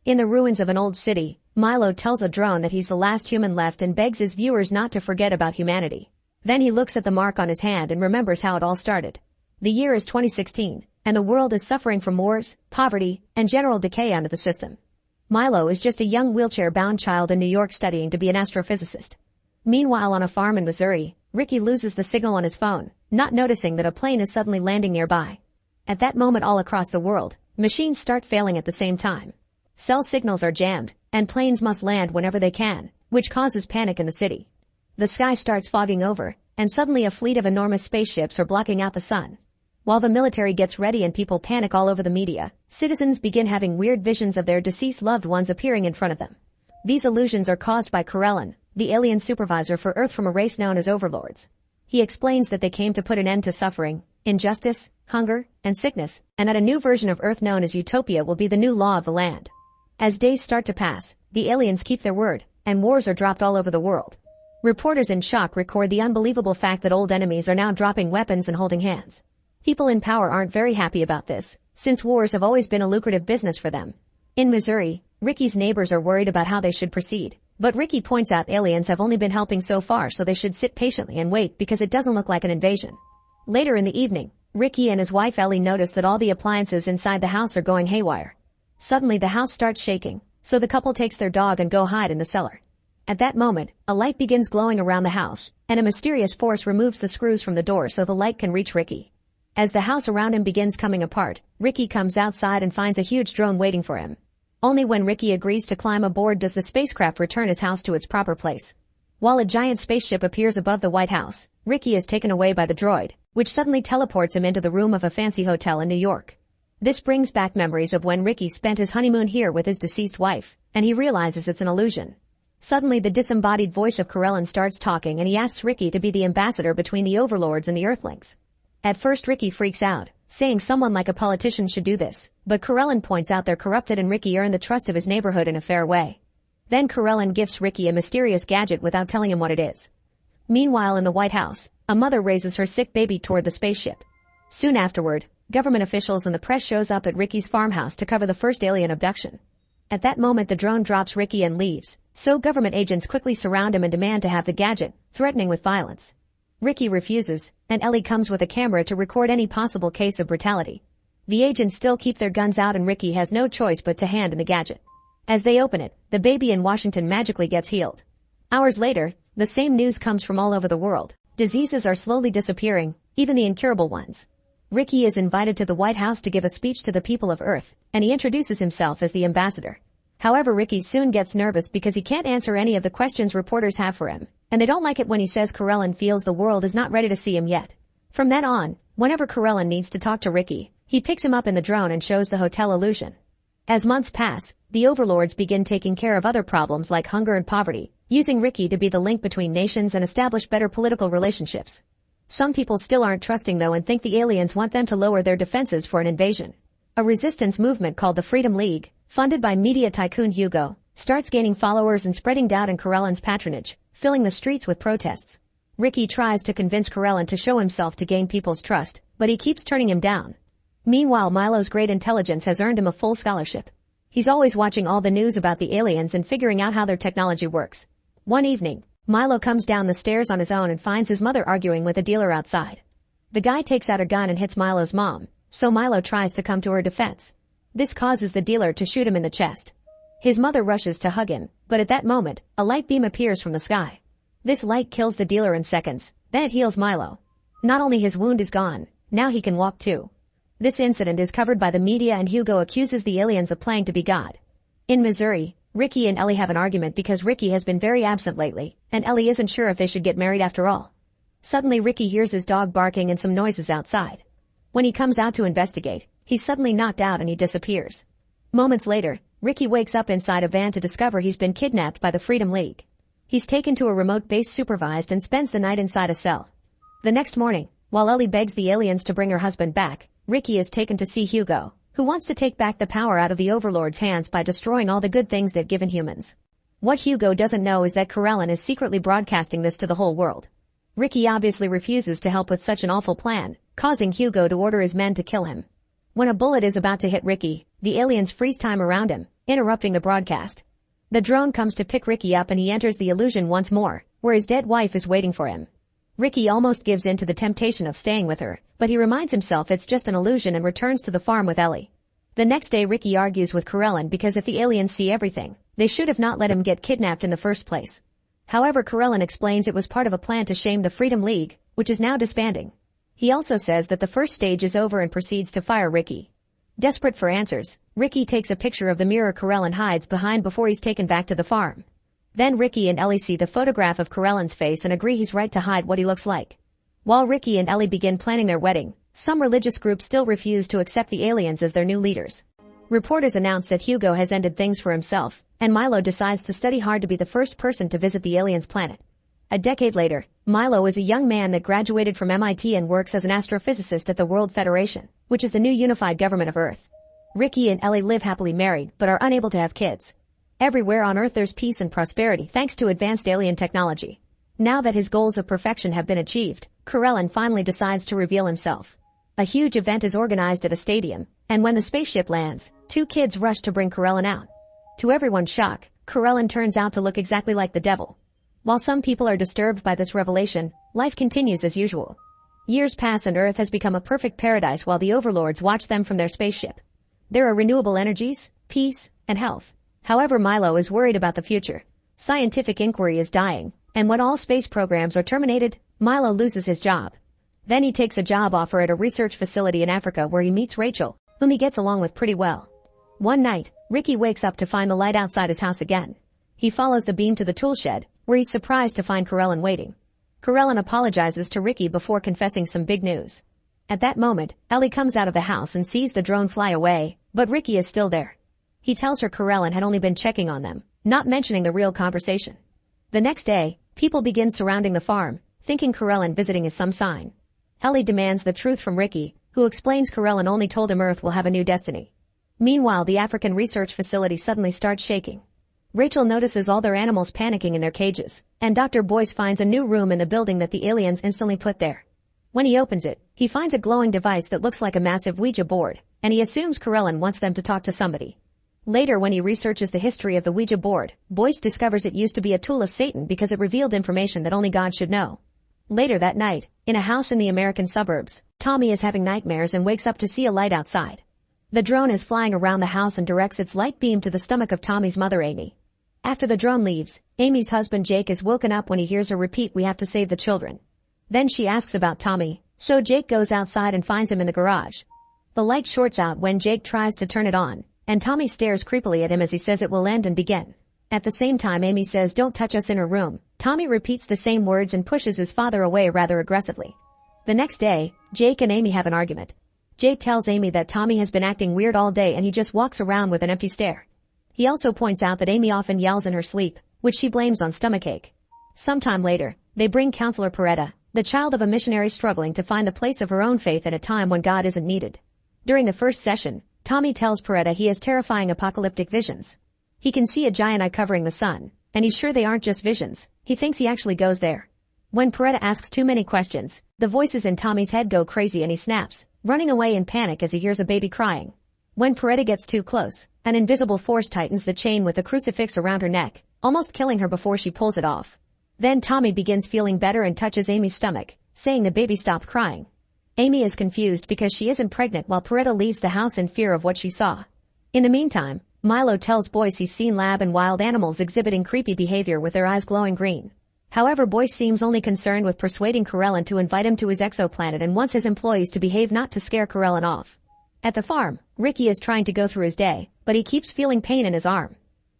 In the ruins of an old city, Milo tells a drone that he's the last human left and begs his viewers not to forget about humanity. Then he looks at the mark on his hand and remembers how it all started. The year is 2016, and the world is suffering from wars, poverty, and general decay under the system. Milo is just a young wheelchair-bound child in New York studying to be an astrophysicist. Meanwhile, on a farm in Missouri, Ricky loses the signal on his phone, not noticing that a plane is suddenly landing nearby. At that moment, all across the world, machines start failing at the same time. Cell signals are jammed, and planes must land whenever they can, which causes panic in the city. The sky starts fogging over, and suddenly a fleet of enormous spaceships are blocking out the sun. While the military gets ready and people panic all over the media, citizens begin having weird visions of their deceased loved ones appearing in front of them. These illusions are caused by Corellon, the alien supervisor for Earth from a race known as overlords. He explains that they came to put an end to suffering, injustice, hunger, and sickness, and that a new version of Earth known as Utopia will be the new law of the land. As days start to pass, the aliens keep their word, and wars are dropped all over the world. Reporters in shock record the unbelievable fact that old enemies are now dropping weapons and holding hands. People in power aren't very happy about this, since wars have always been a lucrative business for them. In Missouri, Ricky's neighbors are worried about how they should proceed, but Ricky points out aliens have only been helping so far, so they should sit patiently and wait because it doesn't look like an invasion. Later in the evening, Ricky and his wife Ellie notice that all the appliances inside the house are going haywire. Suddenly the house starts shaking, so the couple takes their dog and go hide in the cellar. At that moment, a light begins glowing around the house, and a mysterious force removes the screws from the door so the light can reach Ricky. As the house around him begins coming apart, Ricky comes outside and finds a huge drone waiting for him. Only when Ricky agrees to climb aboard does the spacecraft return his house to its proper place. While a giant spaceship appears above the White House, Ricky is taken away by the droid, which suddenly teleports him into the room of a fancy hotel in New York. This brings back memories of when Ricky spent his honeymoon here with his deceased wife, and he realizes it's an illusion. Suddenly the disembodied voice of Corellon starts talking and he asks Ricky to be the ambassador between the overlords and the Earthlings. At first Ricky freaks out, saying someone like a politician should do this, but Corellon points out they're corrupted and Ricky earned the trust of his neighborhood in a fair way. Then Corellon gifts Ricky a mysterious gadget without telling him what it is. Meanwhile in the White House, a mother raises her sick baby toward the spaceship. Soon afterward, government officials and the press shows up at Ricky's farmhouse to cover the first alien abduction. At that moment the drone drops Ricky and leaves, so government agents quickly surround him and demand to have the gadget, threatening with violence. Ricky refuses, and Ellie comes with a camera to record any possible case of brutality. The agents still keep their guns out and Ricky has no choice but to hand in the gadget. As they open it, the baby in Washington magically gets healed. Hours later, the same news comes from all over the world. Diseases are slowly disappearing, even the incurable ones. Ricky is invited to the White House to give a speech to the people of Earth, and he introduces himself as the ambassador. However, Ricky soon gets nervous because he can't answer any of the questions reporters have for him, and they don't like it when he says Corellon feels the world is not ready to see him yet. From then on, whenever Corellon needs to talk to Ricky, he picks him up in the drone and shows the hotel illusion. As months pass, the overlords begin taking care of other problems like hunger and poverty, using Ricky to be the link between nations and establish better political relationships. Some people still aren't trusting though and think the aliens want them to lower their defenses for an invasion. A resistance movement called the Freedom League, funded by media tycoon Hugo, starts gaining followers and spreading doubt in Corellon's patronage, filling the streets with protests. Ricky tries to convince Corellon to show himself to gain people's trust, but he keeps turning him down. Meanwhile, Milo's great intelligence has earned him a full scholarship. He's always watching all the news about the aliens and figuring out how their technology works. One evening, Milo comes down the stairs on his own and finds his mother arguing with a dealer outside. The guy takes out a gun and hits Milo's mom, so Milo tries to come to her defense. This causes the dealer to shoot him in the chest. His mother rushes to hug him, but at that moment, a light beam appears from the sky. This light kills the dealer in seconds, then it heals Milo. Not only his wound is gone, now he can walk too. This incident is covered by the media and Hugo accuses the aliens of playing to be God. In Missouri, Ricky and Ellie have an argument because Ricky has been very absent lately, and Ellie isn't sure if they should get married after all. Suddenly Ricky hears his dog barking and some noises outside. When he comes out to investigate, he's suddenly knocked out and he disappears. Moments later, Ricky wakes up inside a van to discover he's been kidnapped by the Freedom League. He's taken to a remote base supervised and spends the night inside a cell. The next morning, while Ellie begs the aliens to bring her husband back, Ricky is taken to see Hugo, who wants to take back the power out of the overlord's hands by destroying all the good things they've given humans. What Hugo doesn't know is that Corellon is secretly broadcasting this to the whole world. Ricky obviously refuses to help with such an awful plan, causing Hugo to order his men to kill him. When a bullet is about to hit Ricky, the aliens freeze time around him, interrupting the broadcast. The drone comes to pick Ricky up and he enters the illusion once more, where his dead wife is waiting for him. Ricky almost gives in to the temptation of staying with her, but he reminds himself it's just an illusion and returns to the farm with Ellie. The next day Ricky argues with Corellin because if the aliens see everything, they should have not let him get kidnapped in the first place. However, Corellin explains it was part of a plan to shame the Freedom League, which is now disbanding. He also says that the first stage is over and proceeds to fire Ricky. Desperate for answers, Ricky takes a picture of the mirror Corellin hides behind before he's taken back to the farm. Then Ricky and Ellie see the photograph of Corellin's face and agree he's right to hide what he looks like. While Ricky and Ellie begin planning their wedding, some religious groups still refuse to accept the aliens as their new leaders. Reporters announce that Hugo has ended things for himself, and Milo decides to study hard to be the first person to visit the aliens' planet. A decade later, Milo is a young man that graduated from MIT and works as an astrophysicist at the World Federation, which is the new unified government of Earth. Ricky and Ellie live happily married but are unable to have kids. Everywhere on Earth there's peace and prosperity thanks to advanced alien technology. Now that his goals of perfection have been achieved, Corellin finally decides to reveal himself. A huge event is organized at a stadium, and when the spaceship lands, two kids rush to bring Corellin out. To everyone's shock, Corellin turns out to look exactly like the devil. While some people are disturbed by this revelation, life continues as usual. Years pass and Earth has become a perfect paradise while the overlords watch them from their spaceship. There are renewable energies, peace, and health. However, Milo is worried about the future. Scientific inquiry is dying, and when all space programs are terminated, Milo loses his job. Then he takes a job offer at a research facility in Africa where he meets Rachel, whom he gets along with pretty well. One night, Ricky wakes up to find the light outside his house again. He follows the beam to the tool shed, where he's surprised to find Corellin waiting. Corellin apologizes to Ricky before confessing some big news. At that moment, Ellie comes out of the house and sees the drone fly away, but Ricky is still there. He tells her Corellin had only been checking on them, not mentioning the real conversation. The next day, people begin surrounding the farm, thinking Corellin visiting is some sign. Ellie demands the truth from Ricky, who explains Corellin only told him Earth will have a new destiny. Meanwhile, the African research facility suddenly starts shaking. Rachel notices all their animals panicking in their cages, and Dr. Boyce finds a new room in the building that the aliens instantly put there. When he opens it, he finds a glowing device that looks like a massive Ouija board, and he assumes Corellin wants them to talk to somebody. Later, when he researches the history of the Ouija board, Boyce discovers it used to be a tool of Satan because it revealed information that only God should know. Later that night, in a house in the American suburbs, Tommy is having nightmares and wakes up to see a light outside. The drone is flying around the house and directs its light beam to the stomach of Tommy's mother, Amy. After the drone leaves, Amy's husband Jake is woken up when he hears her repeat, "We have to save the children." Then she asks about Tommy, so Jake goes outside and finds him in the garage. The light shorts out when Jake tries to turn it on, and Tommy stares creepily at him as he says it will end and begin. At the same time, Amy says, "Don't touch us," in her room. Tommy repeats the same words and pushes his father away rather aggressively. The next day, Jake and Amy have an argument. Jake tells Amy that Tommy has been acting weird all day and he just walks around with an empty stare. He also points out that Amy often yells in her sleep, which she blames on stomachache. Sometime later, they bring Counselor Peretta, the child of a missionary struggling to find the place of her own faith at a time when God isn't needed. During the first session, Tommy tells Peretta he has terrifying apocalyptic visions. He can see a giant eye covering the sun, and he's sure they aren't just visions. He thinks he actually goes there. When Peretta asks too many questions, the voices in Tommy's head go crazy and he snaps, running away in panic as he hears a baby crying. When Peretta gets too close, an invisible force tightens the chain with a crucifix around her neck, almost killing her before she pulls it off. Then Tommy begins feeling better and touches Amy's stomach, saying the baby stopped crying. Amy is confused because she isn't pregnant while Peretta leaves the house in fear of what she saw. In the meantime, Milo tells Boyce he's seen lab and wild animals exhibiting creepy behavior with their eyes glowing green. However, Boyce seems only concerned with persuading Corellin to invite him to his exoplanet and wants his employees to behave not to scare Corellin off. At the farm, Ricky is trying to go through his day, but he keeps feeling pain in his arm.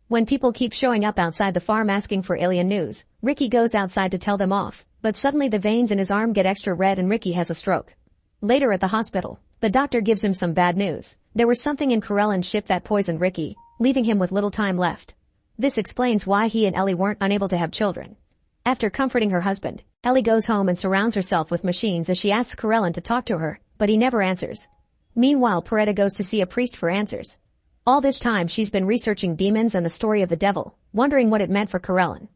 When people keep showing up outside the farm asking for alien news, Ricky goes outside to tell them off, but suddenly the veins in his arm get extra red and Ricky has a stroke. Later at the hospital, the doctor gives him some bad news. There was something in Corellin's ship that poisoned Ricky, leaving him with little time left. This explains why he and Ellie weren't unable to have children. After comforting her husband, Ellie goes home and surrounds herself with machines as she asks Corellin to talk to her, but he never answers. Meanwhile, Peretta goes to see a priest for answers. All this time she's been researching demons and the story of the devil, wondering what it meant for Corellin.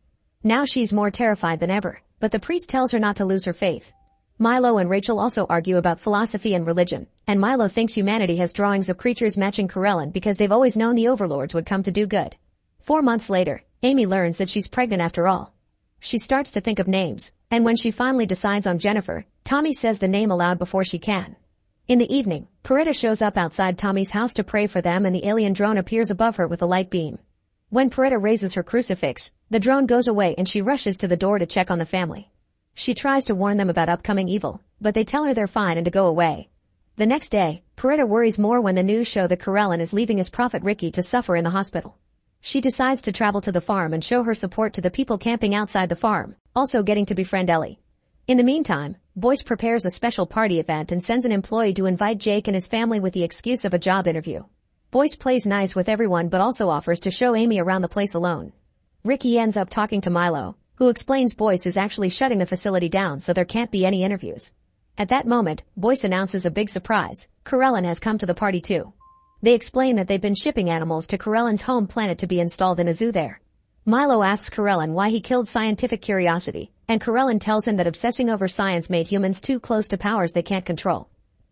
Now she's more terrified than ever, but the priest tells her not to lose her faith. Milo and Rachel also argue about philosophy and religion, and Milo thinks humanity has drawings of creatures matching Corellin because they've always known the overlords would come to do good. 4 months later, Amy learns that she's pregnant after all. She starts to think of names, and when she finally decides on Jennifer, Tommy says the name aloud before she can. In the evening, Peretta shows up outside Tommy's house to pray for them and the alien drone appears above her with a light beam. When Peretta raises her crucifix, the drone goes away and she rushes to the door to check on the family. She tries to warn them about upcoming evil, but they tell her they're fine and to go away. The next day, Peretta worries more when the news show that Corellin is leaving his prophet Ricky to suffer in the hospital. She decides to travel to the farm and show her support to the people camping outside the farm, also getting to befriend Ellie. In the meantime, Boyce prepares a special party event and sends an employee to invite Jake and his family with the excuse of a job interview. Boyce plays nice with everyone but also offers to show Amy around the place alone. Ricky ends up talking to Milo, who explains Boyce is actually shutting the facility down so there can't be any interviews. At that moment, Boyce announces a big surprise. Corellin has come to the party too. They explain that they've been shipping animals to Corellin's home planet to be installed in a zoo there. Milo asks Corellin why he killed scientific curiosity, and Corellin tells him that obsessing over science made humans too close to powers they can't control.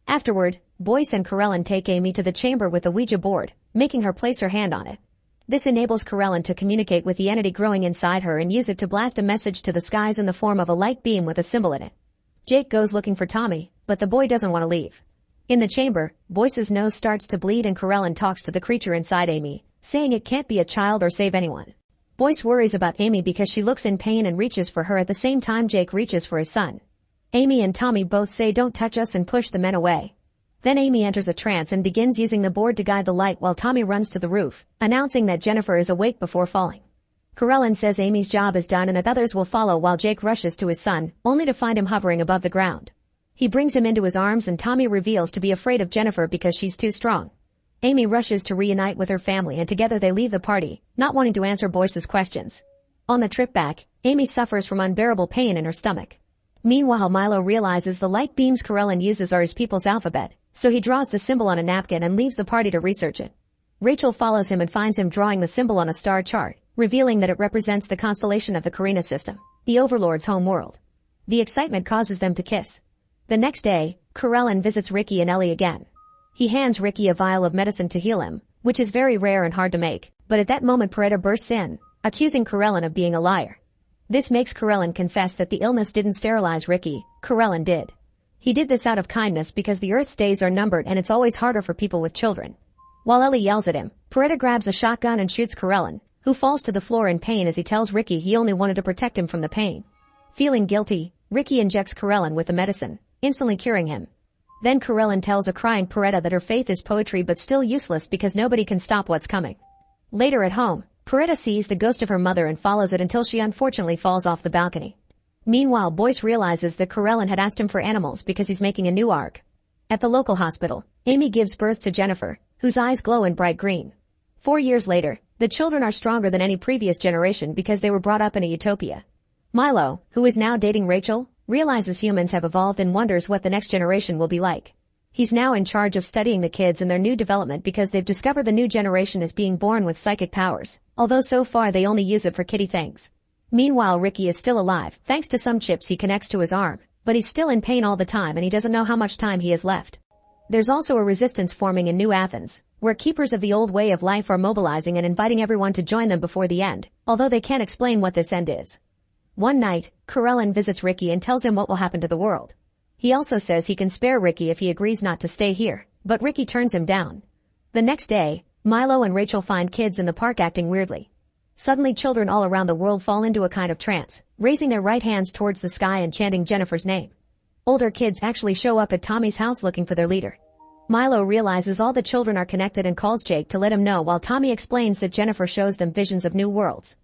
Afterward, Boyce and Corellin take Amy to the chamber with the Ouija board, making her place her hand on it. This enables Corellin to communicate with the entity growing inside her and use it to blast a message to the skies in the form of a light beam with a symbol in it. Jake goes looking for Tommy, but the boy doesn't want to leave. In the chamber, Boyce's nose starts to bleed and Corellin talks to the creature inside Amy, saying it can't be a child or save anyone. Boyce worries about Amy because she looks in pain and reaches for her at the same time Jake reaches for his son. Amy and Tommy both say don't touch us and push the men away. Then Amy enters a trance and begins using the board to guide the light while Tommy runs to the roof, announcing that Jennifer is awake before falling. Corellin says Amy's job is done and that others will follow while Jake rushes to his son, only to find him hovering above the ground. He brings him into his arms and Tommy reveals to be afraid of Jennifer because she's too strong. Amy rushes to reunite with her family and together they leave the party, not wanting to answer Boyce's questions. On the trip back, Amy suffers from unbearable pain in her stomach. Meanwhile, Milo realizes the light beams Corellin uses are his people's alphabet, so he draws the symbol on a napkin and leaves the party to research it. Rachel follows him and finds him drawing the symbol on a star chart, revealing that it represents the constellation of the Carina system, the Overlord's home world. The excitement causes them to kiss. The next day, Corellin visits Ricky and Ellie again. He hands Ricky a vial of medicine to heal him, which is very rare and hard to make, but at that moment Peretta bursts in, accusing Corellin of being a liar. This makes Corellin confess that the illness didn't sterilize Ricky, Corellin did. He did this out of kindness because the Earth's days are numbered and it's always harder for people with children. While Ellie yells at him, Peretta grabs a shotgun and shoots Corellin, who falls to the floor in pain as he tells Ricky he only wanted to protect him from the pain. Feeling guilty, Ricky injects Corellin with the medicine, instantly curing him. Then Corellin tells a crying Peretta that her faith is poetry but still useless because nobody can stop what's coming. Later at home, Peretta sees the ghost of her mother and follows it until she unfortunately falls off the balcony. Meanwhile, Boyce realizes that Corellin had asked him for animals because he's making a new ark. At the local hospital, Amy gives birth to Jennifer, whose eyes glow in bright green. 4 years later, the children are stronger than any previous generation because they were brought up in a utopia. Milo, who is now dating Rachel, realizes humans have evolved and wonders what the next generation will be like. He's now in charge of studying the kids and their new development because they've discovered the new generation is being born with psychic powers, although so far they only use it for kitty things. Meanwhile, Ricky is still alive, thanks to some chips he connects to his arm, but he's still in pain all the time and he doesn't know how much time he has left. There's also a resistance forming in New Athens, where keepers of the old way of life are mobilizing and inviting everyone to join them before the end, although they can't explain what this end is. One night, Corellin visits Ricky and tells him what will happen to the world. He also says he can spare Ricky if he agrees not to stay here, but Ricky turns him down. The next day, Milo and Rachel find kids in the park acting weirdly. Suddenly children all around the world fall into a kind of trance, raising their right hands towards the sky and chanting Jennifer's name. Older kids actually show up at Tommy's house looking for their leader. Milo realizes all the children are connected and calls Jake to let him know while Tommy explains that Jennifer shows them visions of new worlds.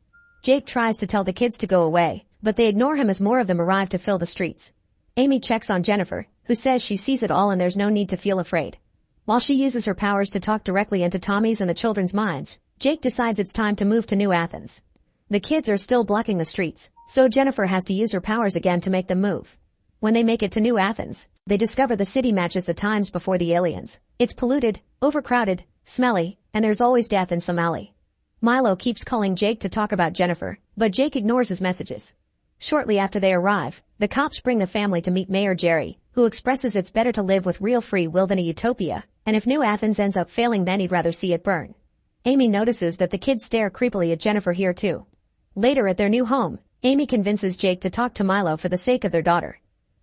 Jake tries to tell the kids to go away, but they ignore him as more of them arrive to fill the streets. Amy checks on Jennifer, who says she sees it all and there's no need to feel afraid. While she uses her powers to talk directly into Tommy's and the children's minds, Jake decides it's time to move to New Athens. The kids are still blocking the streets, so Jennifer has to use her powers again to make them move. When they make it to New Athens, they discover the city matches the times before the aliens. It's polluted, overcrowded, smelly, and there's always death in some alley. Milo keeps calling Jake to talk about Jennifer, but Jake ignores his messages. Shortly after they arrive, the cops bring the family to meet Mayor Jerry, who expresses it's better to live with real free will than a utopia, and if New Athens ends up failing then he'd rather see it burn. Amy notices that the kids stare creepily at Jennifer here too. Later at their new home, Amy convinces Jake to talk to Milo for the sake of their daughter.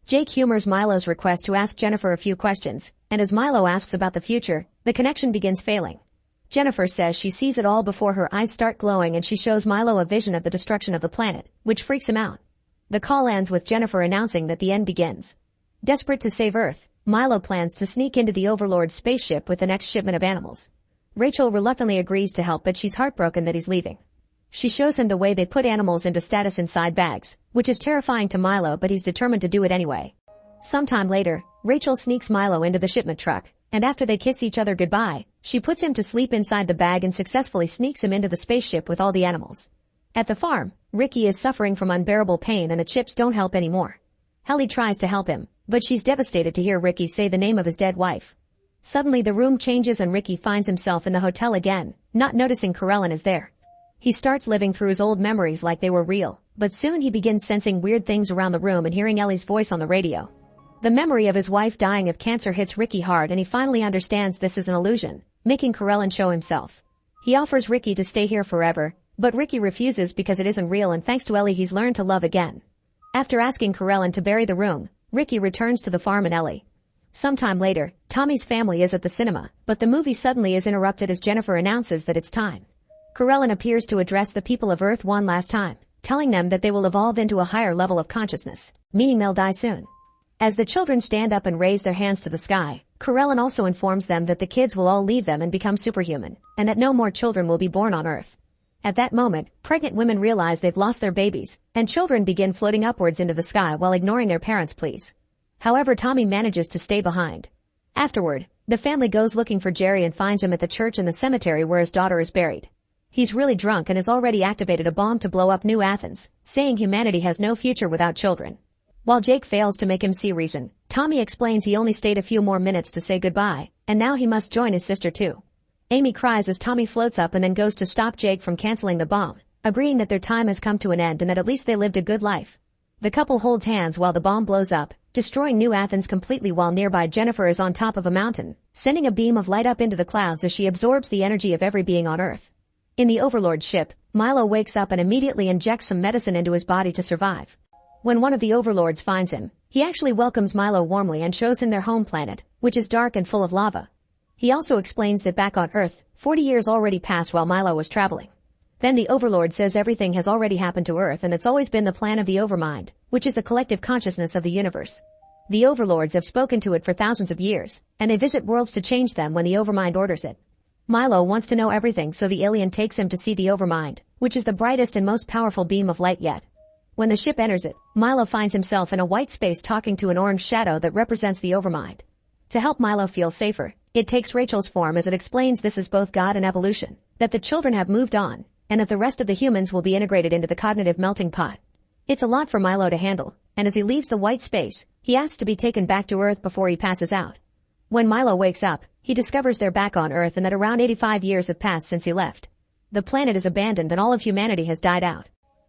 Jake humors Milo's request to ask Jennifer a few questions, and as Milo asks about the future, the connection begins failing. Jennifer says she sees it all before her eyes start glowing and she shows Milo a vision of the destruction of the planet, which freaks him out. The call ends with Jennifer announcing that the end begins. Desperate to save Earth, Milo plans to sneak into the Overlord's spaceship with the next shipment of animals. Rachel reluctantly agrees to help but she's heartbroken that he's leaving. She shows him the way they put animals into status inside bags, which is terrifying to Milo but he's determined to do it anyway. Sometime later, Rachel sneaks Milo into the shipment truck, and after they kiss each other goodbye, she puts him to sleep inside the bag and successfully sneaks him into the spaceship with all the animals. At the farm, Ricky is suffering from unbearable pain and the chips don't help anymore. Helly tries to help him, but she's devastated to hear Ricky say the name of his dead wife. Suddenly the room changes and Ricky finds himself in the hotel again, not noticing Corellin is there. He starts living through his old memories like they were real, but soon he begins sensing weird things around the room and hearing Ellie's voice on the radio. The memory of his wife dying of cancer hits Ricky hard and he finally understands this is an illusion, making Corellin show himself. He offers Ricky to stay here forever, but Ricky refuses because it isn't real and thanks to Ellie he's learned to love again. After asking Corellin to bury the room, Ricky returns to the farm and Ellie. Sometime later, Tommy's family is at the cinema, but the movie suddenly is interrupted as Jennifer announces that it's time. Corellin appears to address the people of Earth one last time, telling them that they will evolve into a higher level of consciousness, meaning they'll die soon. As the children stand up and raise their hands to the sky, Corellin also informs them that the kids will all leave them and become superhuman, and that no more children will be born on Earth. At that moment, pregnant women realize they've lost their babies, and children begin floating upwards into the sky while ignoring their parents' pleas. However, Tommy manages to stay behind. Afterward, the family goes looking for Jerry and finds him at the church and the cemetery where his daughter is buried. He's really drunk and has already activated a bomb to blow up New Athens, saying humanity has no future without children. While Jake fails to make him see reason, Tommy explains he only stayed a few more minutes to say goodbye, and now he must join his sister too. Amy cries as Tommy floats up and then goes to stop Jake from canceling the bomb, agreeing that their time has come to an end and that at least they lived a good life. The couple holds hands while the bomb blows up, destroying New Athens completely while nearby Jennifer is on top of a mountain, sending a beam of light up into the clouds as she absorbs the energy of every being on Earth. In the Overlord ship, Milo wakes up and immediately injects some medicine into his body to survive. When one of the Overlords finds him, he actually welcomes Milo warmly and shows him their home planet, which is dark and full of lava. He also explains that back on Earth, 40 years already passed while Milo was traveling. Then the Overlord says everything has already happened to Earth and it's always been the plan of the Overmind, which is the collective consciousness of the universe. The Overlords have spoken to it for thousands of years, and they visit worlds to change them when the Overmind orders it. Milo wants to know everything, so the alien takes him to see the Overmind, which is the brightest and most powerful beam of light yet. When the ship enters it, Milo finds himself in a white space talking to an orange shadow that represents the Overmind. To help Milo feel safer, it takes Rachel's form as it explains this is both God and evolution, that the children have moved on, and that the rest of the humans will be integrated into the cognitive melting pot. It's a lot for Milo to handle, and as he leaves the white space, he asks to be taken back to Earth before he passes out. When Milo wakes up, he discovers they're back on Earth and that around 85 years have passed since he left. The planet is abandoned and all of humanity has died out.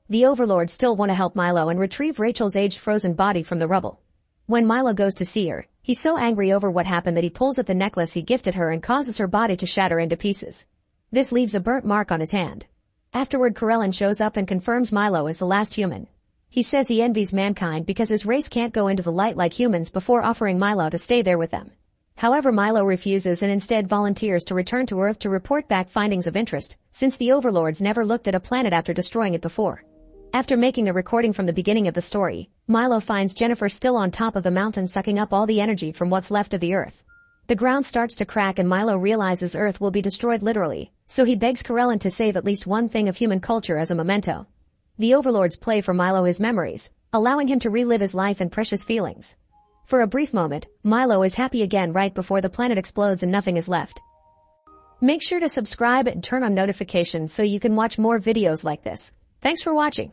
The Overlords still want to help Milo and retrieve Rachel's aged-frozen body from the rubble. When Milo goes to see her, he's so angry over what happened that he pulls at the necklace he gifted her and causes her body to shatter into pieces. This leaves a burnt mark on his hand. Afterward, Corellin shows up and confirms Milo is the last human. He says he envies mankind because his race can't go into the light like humans before offering Milo to stay there with them. However, Milo refuses and instead volunteers to return to Earth to report back findings of interest, since the Overlords never looked at a planet after destroying it before. After making a recording from the beginning of the story, Milo finds Jennifer still on top of the mountain sucking up all the energy from what's left of the Earth. The ground starts to crack and Milo realizes Earth will be destroyed literally, so he begs Corellin to save at least one thing of human culture as a memento. The Overlords play for Milo his memories, allowing him to relive his life and precious feelings. For a brief moment, Milo is happy again right before the planet explodes and nothing is left. Make sure to subscribe and turn on notifications so you can watch more videos like this. Thanks for watching.